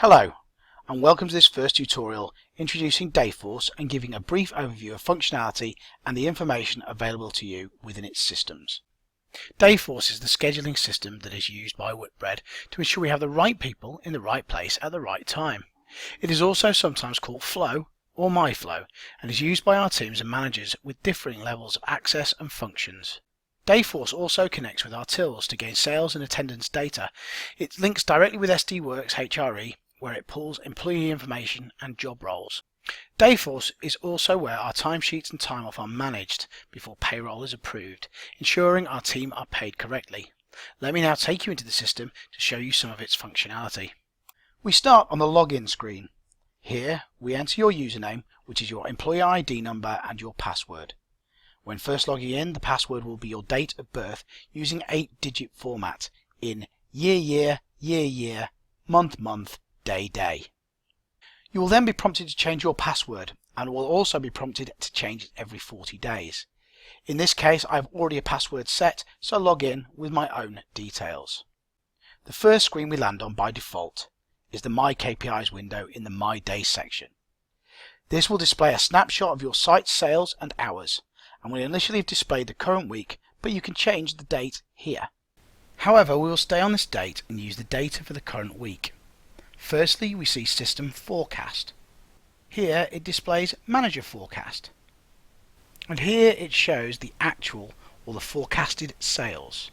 Hello, and welcome to this first tutorial introducing Dayforce and giving a brief overview of functionality and the information available to you within its systems. Dayforce is the scheduling system that is used by Whitbread to ensure we have the right people in the right place at the right time. It is also sometimes called Flow or MyFlow and is used by our teams and managers with differing levels of access and functions. Dayforce also connects with our tills to gain sales and attendance data. It links directly with SDWorks HRE, where it pulls employee information and job roles. Dayforce is also where our timesheets and time off are managed before payroll is approved, ensuring our team are paid correctly. Let me now take you into the system to show you some of its functionality. We start on the login screen. Here we enter your username, which is your employee ID number and your password. When first logging in, the password will be your date of birth using 8-digit format in year, month, day. You will then be prompted to change your password and will also be prompted to change it every 40 days. In this case, I have already a password set, so log in with my own details. The first screen we land on by default is the My KPIs window in the My Day section. This will display a snapshot of your site's sales and hours, and will initially have displayed the current week, but you can change the date here. However, we will stay on this date and use the data for the current week. Firstly, we see System Forecast. Here it displays Manager Forecast. And here it shows the actual or the forecasted sales.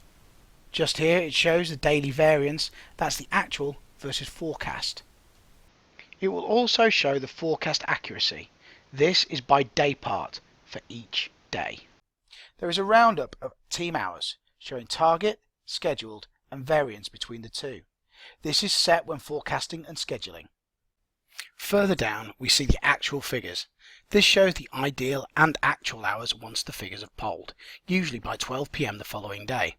Just here it shows the daily variance, that's the actual versus forecast. It will also show the forecast accuracy. This is by day part for each day. There is a roundup of team hours showing target, scheduled and variance between the two. This is set when forecasting and scheduling. Further down we see the actual figures. This shows the ideal and actual hours once the figures are polled, usually by 12 PM the following day.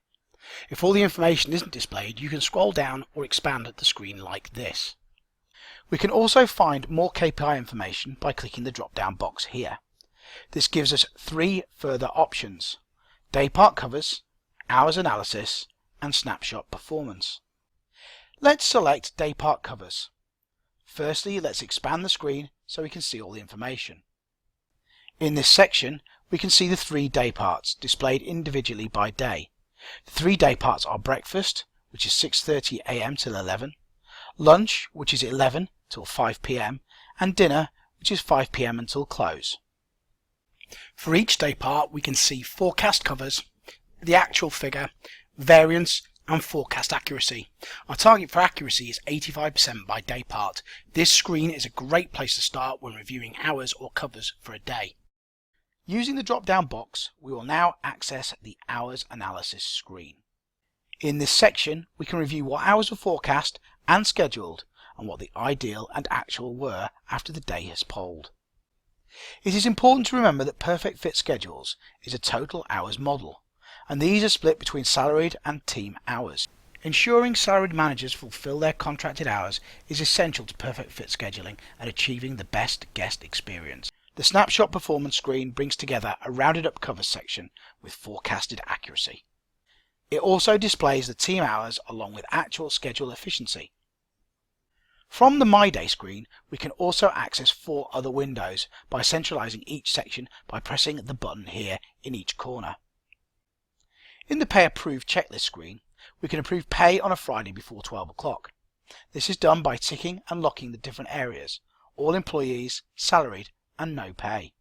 If all the information isn't displayed, you can scroll down or expand the screen like this. We can also find more KPI information by clicking the drop-down box here. This gives us 3 further options: Daypart Covers, Hours Analysis and Snapshot Performance. Let's select Daypart Covers. Firstly, let's expand the screen so we can see all the information. In this section, we can see the 3 dayparts displayed individually by day. The 3 dayparts are breakfast, which is 6:30 AM till 11, lunch, which is 11 till 5 PM, and dinner, which is 5 PM until close. For each day part we can see forecast covers, the actual figure, variance and forecast accuracy. Our target for accuracy is 85% by day part. This screen is a great place to start when reviewing hours or covers for a day. Using the drop down box, we will now access the hours analysis screen. In this section we can review what hours were forecast and scheduled and what the ideal and actual were after the day has polled. It is important to remember that Perfect Fit Schedules is a total hours model, and these are split between salaried and team hours. Ensuring salaried managers fulfill their contracted hours is essential to Perfect Fit Scheduling and achieving the best guest experience. The Snapshot Performance screen brings together a rounded up cover section with forecasted accuracy. It also displays the team hours along with actual schedule efficiency. From the My Day screen, we can also access 4 other windows by centralizing each section by pressing the button here in each corner. In the Pay Approved checklist screen, we can approve pay on a Friday before 12 o'clock. This is done by ticking and locking the different areas: all employees, salaried and no pay.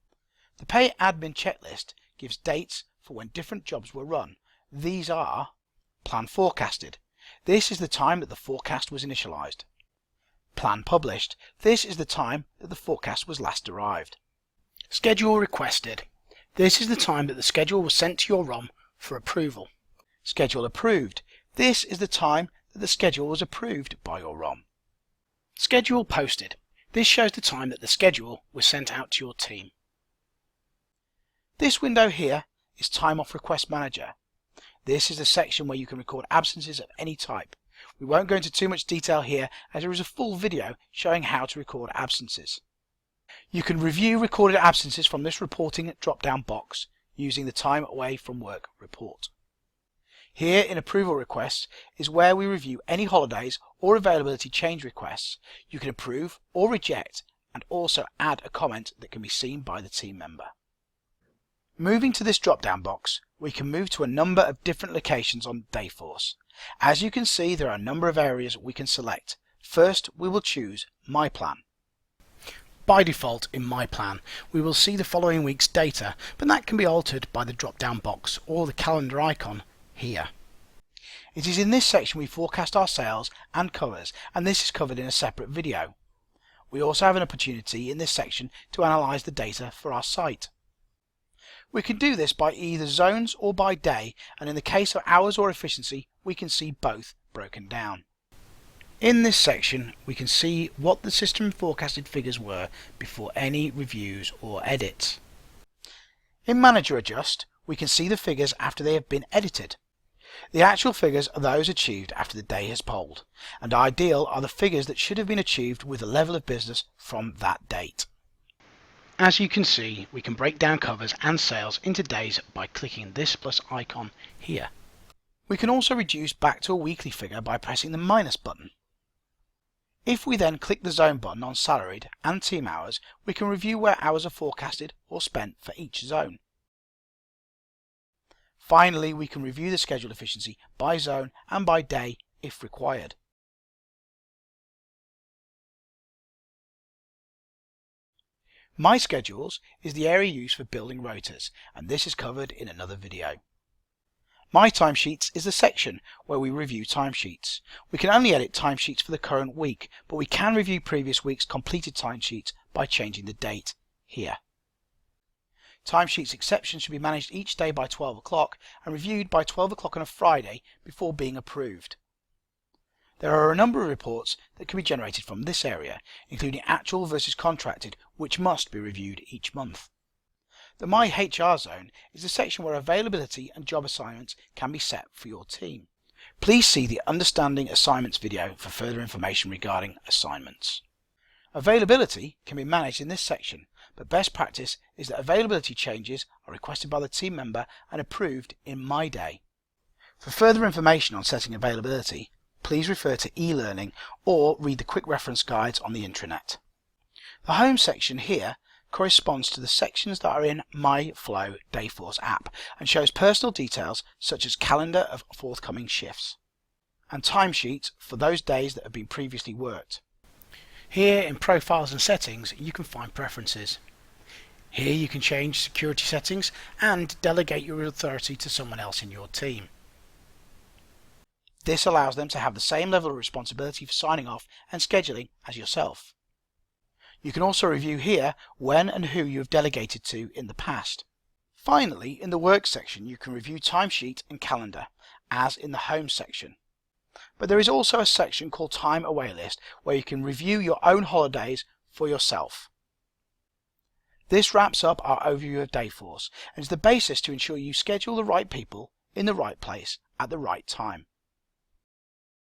The Pay Admin checklist gives dates for when different jobs were run. These are Plan Forecasted. This is the time that the forecast was initialized. Plan Published. This is the time that the forecast was last derived. Schedule Requested. This is the time that the schedule was sent to your ROM for approval. Schedule Approved. This is the time that the schedule was approved by your ROM. Schedule Posted. This shows the time that the schedule was sent out to your team. This window here is Time Off Request Manager. This is the section where you can record absences of any type. We won't go into too much detail here as there is a full video showing how to record absences. You can review recorded absences from this reporting drop-down box using the Time Away from Work report. Here in Approval Requests is where we review any holidays or availability change requests. You can approve or reject and also add a comment that can be seen by the team member. Moving to this drop-down box, we can move to a number of different locations on Dayforce. As you can see, there are a number of areas we can select. First, we will choose My Plan. By default, in My Plan, we will see the following week's data, but that can be altered by the drop-down box or the calendar icon here. It is in this section we forecast our sales and covers, and this is covered in a separate video. We also have an opportunity in this section to analyse the data for our site. We can do this by either zones or by day, and in the case of hours or efficiency, we can see both broken down. In this section, we can see what the system forecasted figures were before any reviews or edits. In Manager Adjust, we can see the figures after they have been edited. The actual figures are those achieved after the day has polled, and ideal are the figures that should have been achieved with the level of business from that date. As you can see, we can break down covers and sales into days by clicking this plus icon here. We can also reduce back to a weekly figure by pressing the minus button. If we then click the zone button on salaried and team hours, we can review where hours are forecasted or spent for each zone. Finally, we can review the schedule efficiency by zone and by day if required. My Schedules is the area used for building rotas, and this is covered in another video. My Timesheets is the section where we review timesheets. We can only edit timesheets for the current week, but we can review previous week's completed timesheets by changing the date here. Timesheets exceptions should be managed each day by 12 o'clock and reviewed by 12 o'clock on a Friday before being approved. There are a number of reports that can be generated from this area, including actual versus contracted, which must be reviewed each month. The My HR zone is the section where availability and job assignments can be set for your team. Please see the Understanding Assignments video for further information regarding assignments. Availability can be managed in this section, but best practice is that availability changes are requested by the team member and approved in My Day. For further information on setting availability, please refer to e-learning or read the quick reference guides on the intranet. The Home section here corresponds to the sections that are in My Flow Dayforce app and shows personal details such as calendar of forthcoming shifts and timesheets for those days that have been previously worked. Here in Profiles and Settings you can find preferences. Here you can change security settings and delegate your authority to someone else in your team. This allows them to have the same level of responsibility for signing off and scheduling as yourself. You can also review here when and who you have delegated to in the past. Finally, in the Work section you can review timesheet and calendar, as in the Home section. But there is also a section called Time Away List where you can review your own holidays for yourself. This wraps up our overview of Dayforce and is the basis to ensure you schedule the right people in the right place at the right time.